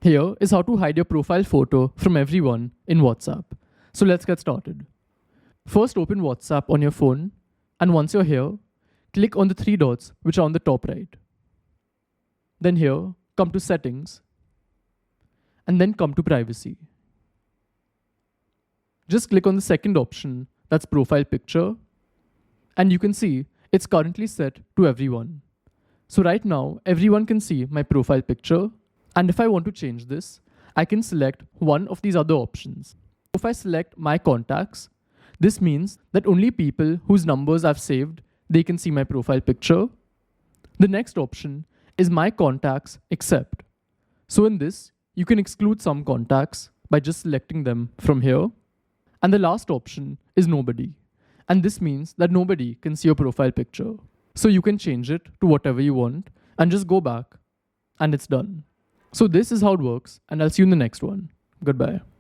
Here is how to hide your profile photo from everyone in WhatsApp. So let's get started. First, open WhatsApp on your phone, and once you're here, click on the three dots which are on the top right. Then here, come to Settings, and then come to Privacy. Just click on the second option, that's Profile Picture, and you can see it's currently set to everyone. So right now, everyone can see my profile picture, and if I want to change this, I can select one of these other options. If I select My Contacts, this means that only people whose numbers I've saved, they can see my profile picture. The next option is My Contacts Except. So in this, you can exclude some contacts by just selecting them from here. And the last option is Nobody. And this means that nobody can see your profile picture. So you can change it to whatever you want and just go back and it's done. So this is how it works, and I'll see you in the next one. Goodbye.